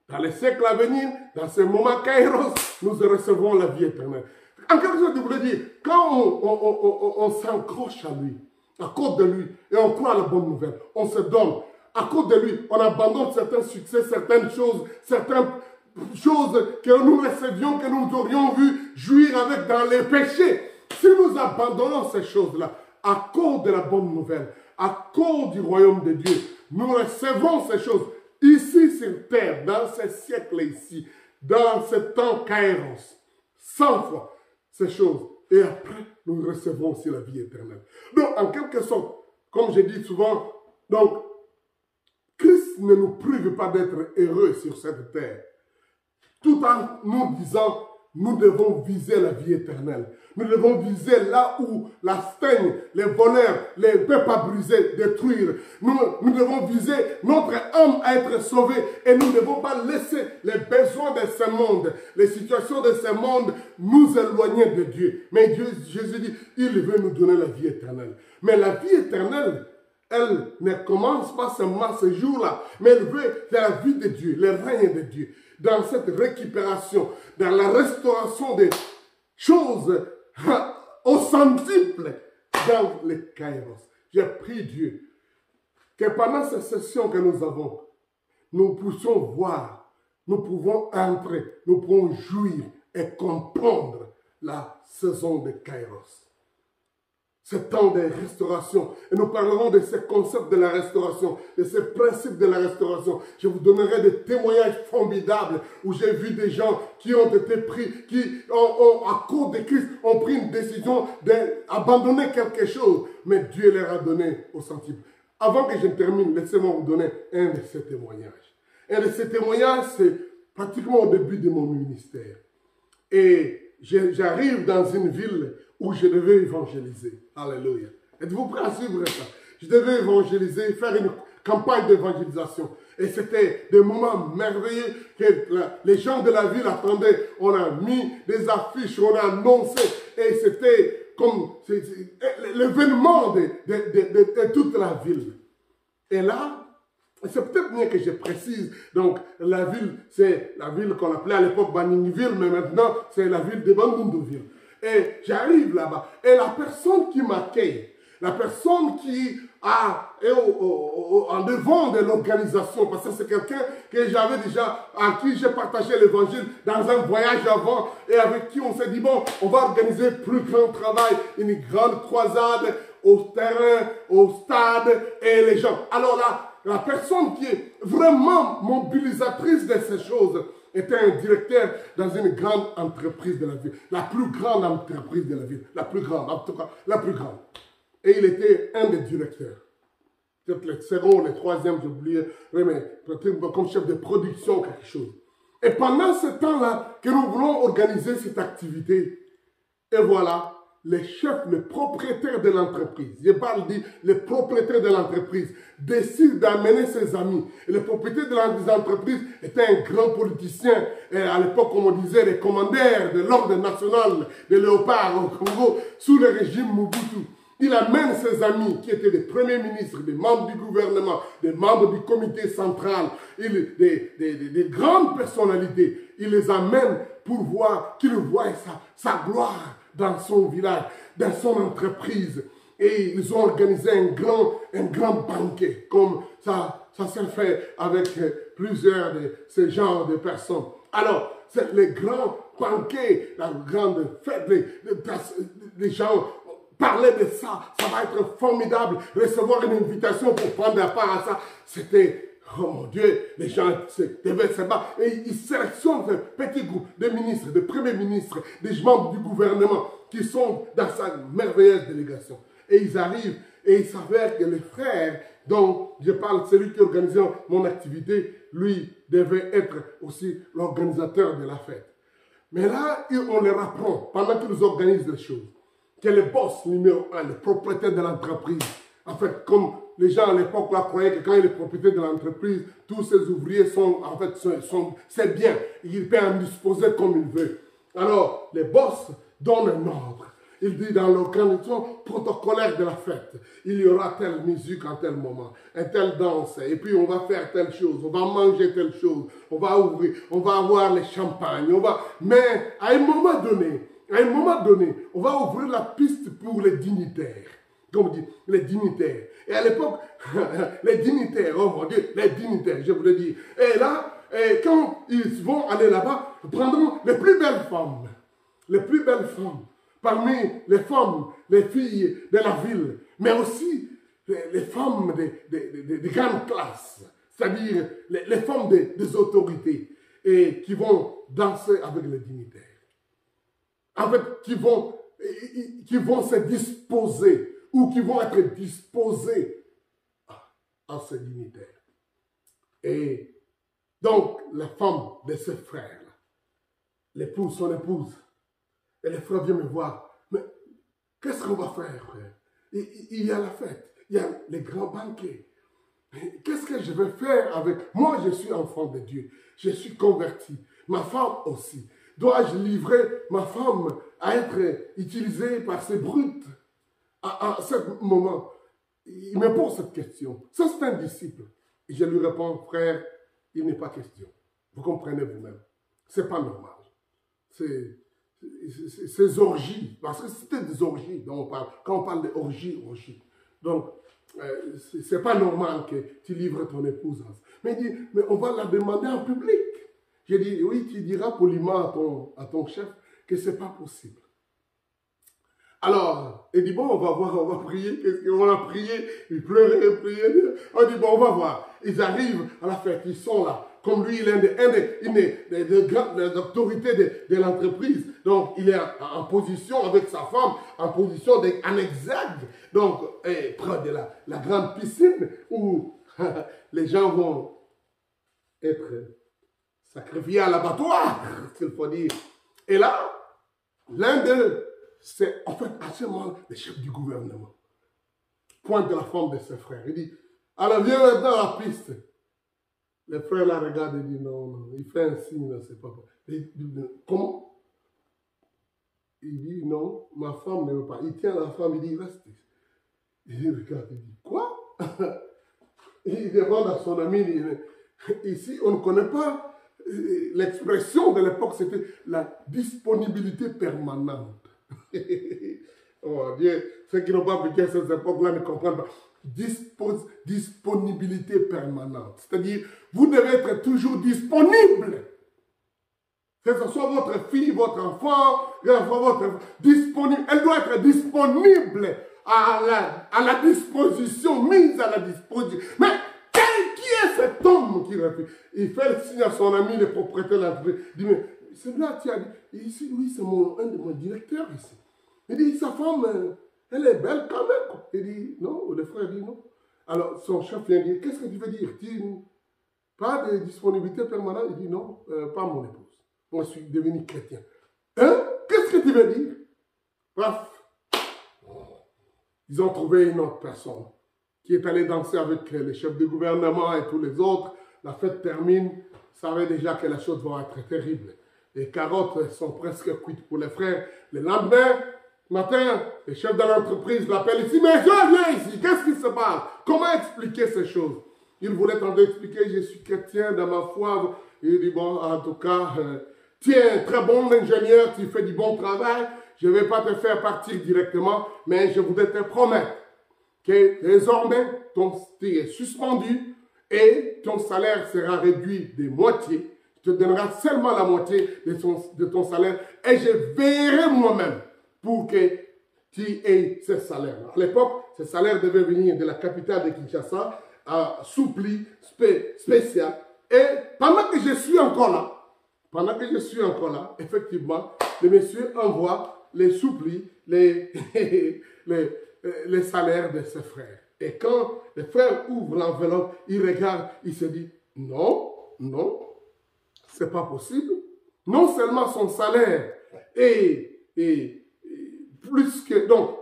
dans les siècles à venir, dans ce moment kairos, nous recevrons la vie éternelle. En quelque sorte, je voulais dire, quand on s'accroche à lui, à cause de lui, et on croit à la bonne nouvelle, on se donne. À cause de lui, on abandonne certains succès, certaines choses que nous recevions, que nous aurions vu jouir avec dans les péchés. Si nous abandonnons ces choses-là, à cause de la bonne nouvelle, à cause du royaume de Dieu, nous recevons ces choses ici sur terre, dans ce siècle ici, dans ce temps kairos, 100 fois ces choses. Et après, nous recevrons aussi la vie éternelle. Donc, en quelque sorte, comme je dis souvent, donc, Christ ne nous prive pas d'être heureux sur cette terre. Tout en nous disant, nous devons viser la vie éternelle. Nous devons viser là où la steigne, les voleurs, les ne peuvent pas briser, détruire. Nous devons viser notre âme à être sauvée et nous ne devons pas laisser les besoins de ce monde, les situations de ce monde nous éloigner de Dieu. Mais Jésus dit, il veut nous donner la vie éternelle. Mais la vie éternelle, elle ne commence pas seulement ce jour-là, mais elle veut la vie de Dieu, le règne de Dieu. Dans cette récupération, dans la restauration des choses au centuple, dans les kairos. J'ai pris Dieu que pendant cette session que nous avons, nous puissions voir, nous pouvons entrer, nous pouvons jouir et comprendre la saison de kairos. Ce temps de restauration. Et nous parlerons de ce concept de la restauration, de ce principe de la restauration. Je vous donnerai des témoignages formidables où j'ai vu des gens qui ont été pris, à cause de Christ, ont pris une décision d'abandonner quelque chose. Mais Dieu leur a donné au centuple. Avant que je termine, laissez-moi vous donner un de ces témoignages. Un de ces témoignages, c'est pratiquement au début de mon ministère. Et j'arrive dans une ville où je devais évangéliser. Alléluia. Êtes-vous prêts à suivre ça? Je devais évangéliser, faire une campagne d'évangélisation. Et c'était des moments merveilleux que les gens de la ville attendaient. On a mis des affiches, on a annoncé. Et c'était comme l'événement de toute la ville. Et là, c'est peut-être bien que je précise. Donc, la ville, c'est la ville qu'on appelait à l'époque Baningville, mais maintenant, c'est la ville de Bandundouville. Et j'arrive là-bas. Et la personne qui m'accueille, la personne qui est en devant de l'organisation, parce que c'est quelqu'un que j'avais déjà, à qui j'ai partagé l'évangile dans un voyage avant, et avec qui on s'est dit, bon, on va organiser plus grand travail, une grande croisade au terrain, au stade, et les gens. Alors là, la personne qui est vraiment mobilisatrice de ces choses était un directeur dans une grande entreprise de la ville. La plus grande entreprise de la ville. La plus grande, en tout cas, la plus grande. Et il était un des directeurs. Peut-être le second, le troisième, j'ai oublié, mais peut-être comme chef de production, quelque chose. Et pendant ce temps-là, que nous voulons organiser cette activité, et voilà, les chefs, les propriétaires de l'entreprise, je parle dit les propriétaires de l'entreprise, décident d'amener ses amis. Et le propriétaire de l'entreprise était un grand politicien, et à l'époque, comme on disait, les commandeurs de l'ordre national de Léopard au Congo, sous le régime Mobutu. Il amène ses amis qui étaient des premiers ministres, des membres du gouvernement, des membres du comité central, des grandes personnalités. Il les amène pour voir qu'ils voient sa gloire dans son village, dans son entreprise. Et ils ont organisé un grand banquet, comme ça s'est fait avec plusieurs de ce genre de personnes. Alors, c'est les grands banquets, la grande fête, les gens parlaient de ça, ça va être formidable, recevoir une invitation pour prendre part à ça. C'était, oh mon Dieu, les gens devaient se battre. Et ils sélectionnent ce petit groupe de ministres, de premiers ministres, des membres du gouvernement qui sont dans sa merveilleuse délégation. Et ils arrivent et il s'avère que le frère dont je parle, celui qui organisait mon activité, lui devait être aussi l'organisateur de la fête. Mais là, on leur apprend, pendant qu'ils organisent les choses, que le boss numéro 1, le propriétaire de l'entreprise, en fait, comme les gens à l'époque là croyaient que quand il est propriétaire de l'entreprise, tous ses ouvriers c'est bien, il peut en disposer comme il veut. Alors, le boss donne un ordre. Il dit dans l'organisation protocolaire de la fête, il y aura telle musique en tel moment, un tel danse, et puis on va faire telle chose, on va manger telle chose, on va ouvrir, on va avoir les champagnes, mais à un moment donné, on va ouvrir la piste pour les dignitaires. Comme on dit, les dignitaires. Et à l'époque, les dignitaires, oh mon Dieu, les dignitaires, je vous le dis. Et là, quand ils vont aller là-bas, ils prendront les plus belles femmes. Les plus belles femmes. Parmi les femmes, les filles de la ville. Mais aussi les femmes de grande classe. C'est-à-dire les femmes des autorités. Et qui vont danser avec les dignitaires. En fait, qui vont se disposer ou qui vont être disposés à ces dignitaires. Et donc, la femme de ses frères, l'épouse, son épouse, et les frères viennent me voir. Mais qu'est-ce qu'on va faire, frère? Il y a la fête, il y a les grands banquets. Qu'est-ce que je vais faire avec... Moi, je suis enfant de Dieu. Je suis converti. Ma femme aussi. Dois-je livrer ma femme à être utilisée par ces brutes à ce moment? Il me pose cette question. Ça, c'est un disciple. Et je lui réponds, frère, il n'est pas question. Vous comprenez vous-même. Ce n'est pas normal. Ces orgies, parce que c'était des orgies dont on parle. Quand on parle d'orgies, orgies. Donc, ce n'est pas normal que tu livres ton épouse. Mais il dit, mais on va la demander en public. J'ai dit, oui, tu diras poliment à ton chef que ce n'est pas possible. Alors, il dit, bon, on va voir, on va prier. On a prié, il pleurait, priait. On dit, bon, on va voir. Ils arrivent à la fête, ils sont là. Comme lui, il est une des autorités de l'entreprise. Donc, il est en position avec sa femme, en position en exergue. Donc, près de la grande piscine où les gens vont être sacrifiés à l'abattoir, s'il faut dire. Et là, l'un d'eux, c'est en fait actuellement le chef du gouvernement, pointe la forme de ses frères. Il dit, alors viens maintenant à la piste. Les frères la regardent et disent, non, non, il fait un signe, c'est pas vrai. Il dit, comment? Il dit, non, ma femme ne veut pas. Il tient la femme, il dit, reste. Il regarde, il dit, quoi? Il demande à son ami, il dit, ici, on ne connaît pas l'expression de l'époque, c'était la disponibilité permanente. Oh Dieu, ceux qui n'ont pas vécu à cette époque-là ne comprennent pas. Disponibilité permanente. C'est-à-dire, vous devez être toujours disponible. Que ce soit votre fille, votre enfant, disponible. Elle doit être disponible à la disposition, mise à la disposition. Mais qui est cet homme qui refuse? Il fait le signe à son ami, le propriétaire de l'entreprise. Il dit, mais c'est là, tu as dit, ici, oui, c'est un de mes directeurs ici. Il dit, sa femme, elle est belle quand même. Quoi. Il dit, non, le frère dit non. Alors, son chef vient dire, qu'est-ce que tu veux dire? Pas de disponibilité permanente? Il dit, non, pas mon épouse. Moi, je suis devenu chrétien. Hein? Qu'est-ce que tu veux dire? Bref. Ils ont trouvé une autre personne qui est allée danser avec les chefs de gouvernement et tous les autres. La fête termine. Ils savaient déjà que les choses vont être terribles. Les carottes sont presque cuites pour les frères. Le lendemain matin, le chef de l'entreprise l'appelle ici. Mais je viens ici. Qu'est-ce qui se passe? Comment expliquer ces choses? Il voulait tenter d'expliquer, je suis chrétien dans ma foi. Il dit, bon, en tout cas, tu es un très bon ingénieur, tu fais du bon travail. Je ne vais pas te faire partir directement, mais je voudrais te promettre que désormais, tu es suspendu et ton salaire sera réduit de moitié. Je te donnerai seulement la moitié de ton salaire et je veillerai moi-même pour que tu aies ce salaire. À l'époque, ce salaire devait venir de la capitale de Kinshasa à Soupli spécial. Et pendant que je suis encore là, effectivement, le monsieur envoie les souplis, les salaires de ses frères. Et quand le frère ouvre l'enveloppe, il regarde, il se dit, non, non, c'est pas possible. Non seulement son salaire est plus que, donc,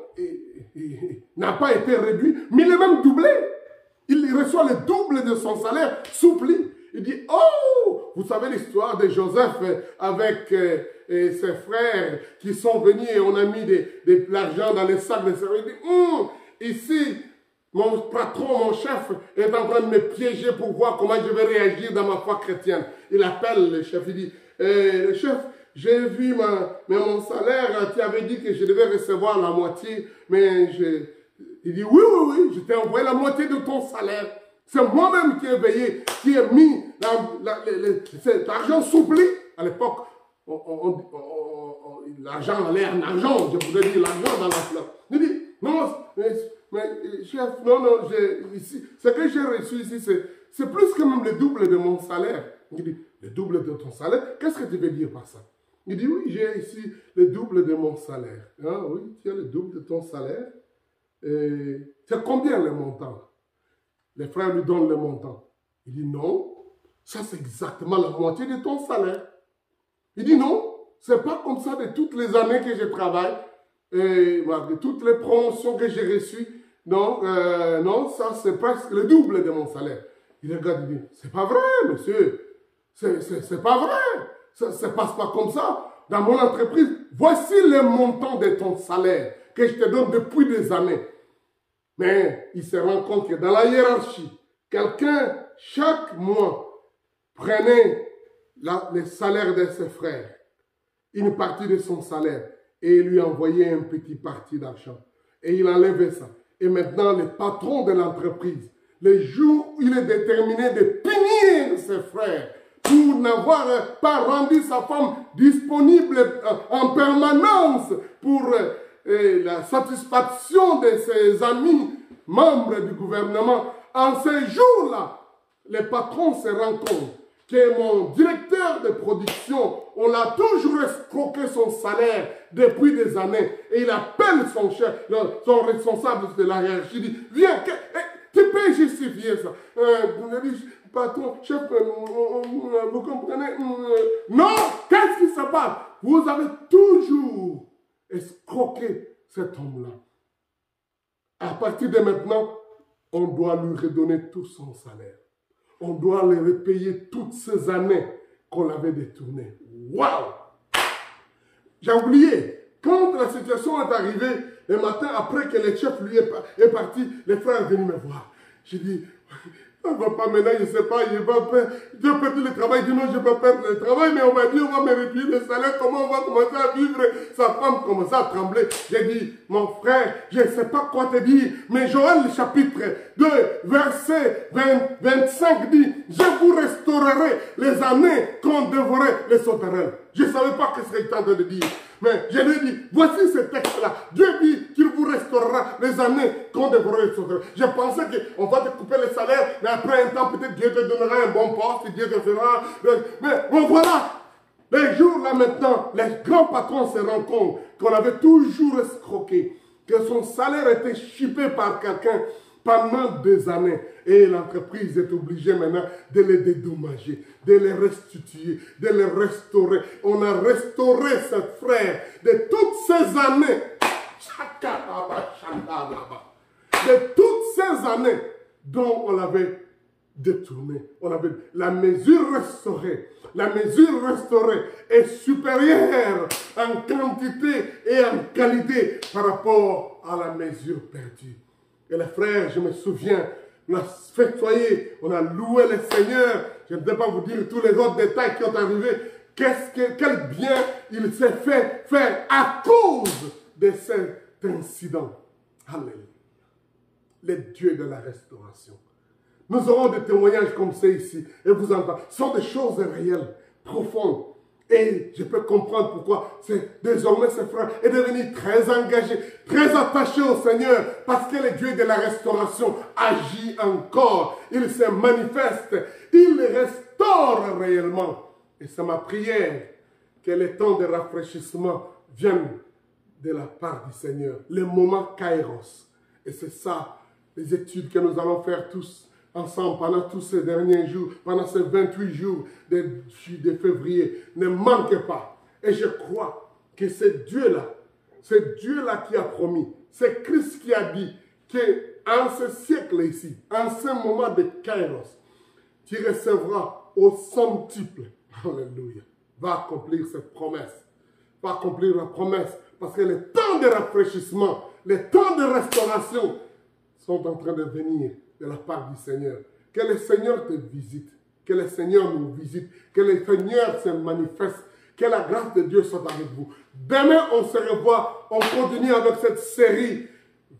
n'a pas été réduit, mais il est même doublé. Il reçoit le double de son salaire soupli. Il dit, oh, vous savez l'histoire de Joseph avec ses frères qui sont venus et on a mis de l'argent dans les sacs de service. Il dit, ici, mon patron, mon chef est en train de me piéger pour voir comment je vais réagir dans ma foi chrétienne. Il appelle le chef, il dit, le chef, j'ai vu mon salaire, tu avais dit que je devais recevoir la moitié, mais il dit, oui, je t'ai envoyé la moitié de ton salaire. C'est moi-même qui ai veillé, qui ai mis cet argent soupli. À l'époque, l'argent allait en argent, je voudrais dire l'argent dans la fleur. Il dit, non, mais chef, non, ici, ce que j'ai reçu ici, c'est plus que même le double de mon salaire. Il dit, le double de ton salaire? Qu'est-ce que tu veux dire par ça? Il dit, oui, j'ai ici le double de mon salaire. Ah, oui, tu as le double de ton salaire. C'est combien le montant? Les frères lui donnent le montant. Il dit non, ça c'est exactement la moitié de ton salaire. Il dit non, c'est pas comme ça de toutes les années que je travaille, de toutes les promotions que j'ai reçues. Non, non, ça c'est presque le double de mon salaire. Il regarde, il dit, c'est pas vrai, monsieur. C'est pas vrai. Ça ne passe pas comme ça. Dans mon entreprise, voici le montant de ton salaire que je te donne depuis des années. Mais il se rend compte que dans la hiérarchie, quelqu'un, chaque mois, prenait le salaire de ses frères, une partie de son salaire, et lui envoyait un petit parti d'argent. Et il enlevait ça. Et maintenant, le patron de l'entreprise, le jour où il est déterminé de punir ses frères, pour n'avoir pas rendu sa femme disponible en permanence pour la satisfaction de ses amis, membres du gouvernement, en ces jours-là, le patron se rend compte que mon directeur de production, on l'a toujours escroqué son salaire depuis des années. Et il appelle son chef, son responsable de la hiérarchie, il dit, viens, tu peux justifier ça. patron, chef, vous comprenez? Non, qu'est-ce qui se passe? Vous avez toujours escroqué cet homme-là. À partir de maintenant, on doit lui redonner tout son salaire. On doit lui repayer toutes ces années qu'on l'avait détourné. Waouh! J'ai oublié. Quand la situation est arrivée, le matin, après que le chef lui est parti, les frères sont venus me voir. J'ai dit, on ne va pas maintenant, je ne sais pas, j'ai perdu le travail. Il dit non, je ne vais pas perdre le travail, mais on m'a dit, on va me réduire le salaire, comment on va commencer à vivre? Sa femme commençait à trembler. J'ai dit, mon frère, je ne sais pas quoi te dire, mais Joël, le chapitre 2, verset 25 dit, je vous restaurerai les années qu'on dévorait les sauterelles. Je ne savais pas ce qu'il était en train de dire. Mais je lui ai dit, voici ce texte-là. Dieu dit qu'il vous restaurera les années qu'on dévorera les sauterelles. Je pensais qu'on va te couper le salaire, mais après un temps, peut-être Dieu te donnera un bon poste, Dieu te fera. Mais bon, voilà. Les jours là maintenant, les grands patrons se rendent compte qu'on avait toujours escroqué, que son salaire était chippé par quelqu'un pendant des années. Et l'entreprise est obligée maintenant de les dédommager, de les restituer, de les restaurer. On a restauré ce frère de toutes ces années. De toutes ces années dont on l'avait détourné. On avait la mesure restaurée. La mesure restaurée est supérieure en quantité et en qualité par rapport à la mesure perdue. Et les frères, je me souviens, on a fêtoyé, on a loué le Seigneur. Je ne vais pas vous dire tous les autres détails qui ont arrivé. Quel bien il s'est fait faire à cause de cet incident. Alléluia. Les dieux de la restauration. Nous aurons des témoignages comme ça ici. Et vous entendez. Ce sont des choses réelles, profondes. Et je peux comprendre pourquoi désormais ce frère est devenu très engagé, très attaché au Seigneur, parce que le Dieu de la restauration agit encore. Il se manifeste, il restaure réellement. Et c'est ma prière que le temps de rafraîchissement vienne de la part du Seigneur. Le moment Kairos. Et c'est ça, les études que nous allons faire tous ensemble pendant tous ces derniers jours, pendant ces 28 jours de février. Ne manquez pas. Et je crois que c'est Dieu-là qui a promis, c'est Christ qui a dit qu'en ce siècle ici, en ce moment de Kairos, tu recevras au centuple, alléluia, va accomplir cette promesse, va accomplir la promesse, parce que les temps de rafraîchissement, les temps de restauration sont en train de venir de la part du Seigneur. Que le Seigneur te visite, que le Seigneur nous visite, que le Seigneur se manifeste, que la grâce de Dieu soit avec vous. Demain, on se revoit, on continue avec cette série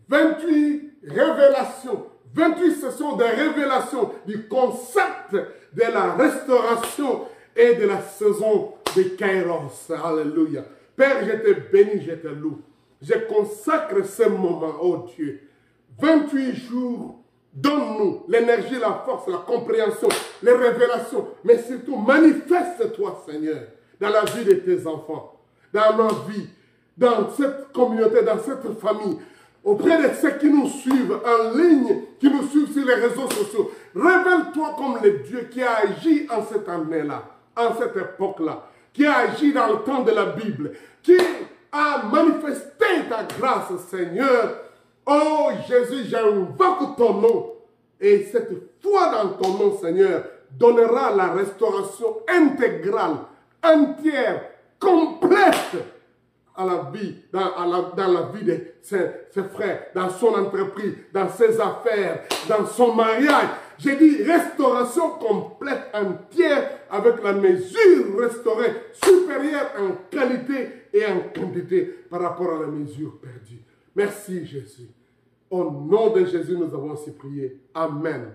28 révélations, 28 sessions de révélation du concept de la restauration et de la saison de Kairos. Alléluia. Père, je te bénis, je te loue. Je consacre ce moment, oh Dieu. 28 jours. Donne-nous l'énergie, la force, la compréhension, les révélations, mais surtout manifeste-toi, Seigneur, dans la vie de tes enfants, dans ma vie, dans cette communauté, dans cette famille, auprès de ceux qui nous suivent en ligne, qui nous suivent sur les réseaux sociaux. Révèle-toi comme le Dieu qui a agi en cette année-là, en cette époque-là, qui a agi dans le temps de la Bible, qui a manifesté ta grâce, Seigneur. Oh Jésus, j'invoque ton nom. Et cette foi dans ton nom, Seigneur, donnera la restauration intégrale, entière, complète à la vie, dans la vie de ses frères, dans son entreprise, dans ses affaires, dans son mariage. J'ai dit restauration complète, entière, avec la mesure restaurée, supérieure en qualité et en quantité par rapport à la mesure perdue. Merci Jésus. Au nom de Jésus, nous avons aussi prié. Amen.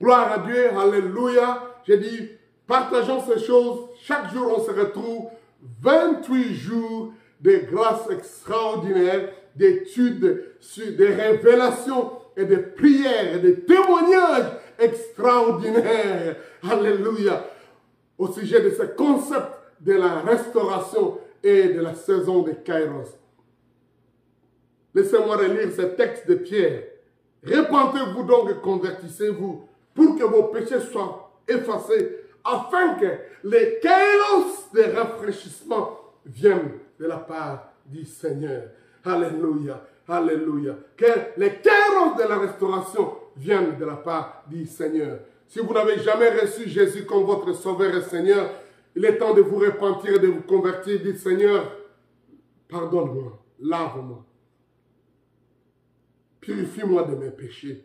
Gloire à Dieu. Alléluia. J'ai dit, partageons ces choses. Chaque jour, on se retrouve. 28 jours de grâce extraordinaire, d'études, des révélations et de prières et de témoignages extraordinaires. Alléluia. Au sujet de ce concept de la restauration et de la saison de Kairos. Laissez-moi relire ce texte de Pierre. Repentez-vous donc et convertissez-vous pour que vos péchés soient effacés, afin que les kairos de rafraîchissement viennent de la part du Seigneur. Alléluia, alléluia. Que les kairos de la restauration viennent de la part du Seigneur. Si vous n'avez jamais reçu Jésus comme votre Sauveur et Seigneur, il est temps de vous repentir et de vous convertir. Dites, Seigneur, pardonne-moi, lave-moi, purifie-moi de mes péchés.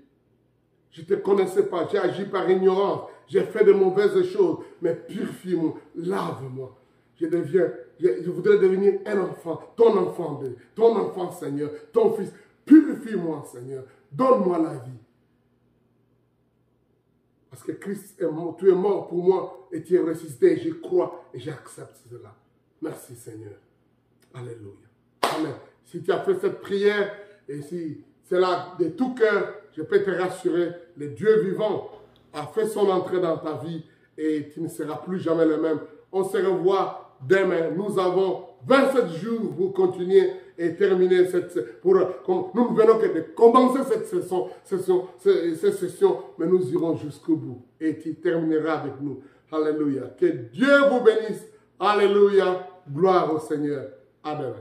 Je ne te connaissais pas, j'ai agi par ignorance, j'ai fait de mauvaises choses, mais purifie-moi, lave-moi. Je voudrais devenir un enfant, ton enfant, Seigneur, ton fils. Purifie-moi, Seigneur, donne-moi la vie. Parce que Christ est mort, tu es mort pour moi et tu es ressuscité. Je crois et j'accepte cela. Merci, Seigneur. Alléluia. Amen. Si tu as fait cette prière et si c'est là de tout cœur, je peux te rassurer, le Dieu vivant a fait son entrée dans ta vie et tu ne seras plus jamais le même. On se revoit demain. Nous avons 27 jours pour continuer et terminer nous venons que de commencer cette session, mais nous irons jusqu'au bout et tu termineras avec nous. Alléluia. Que Dieu vous bénisse. Alléluia. Gloire au Seigneur. Amen.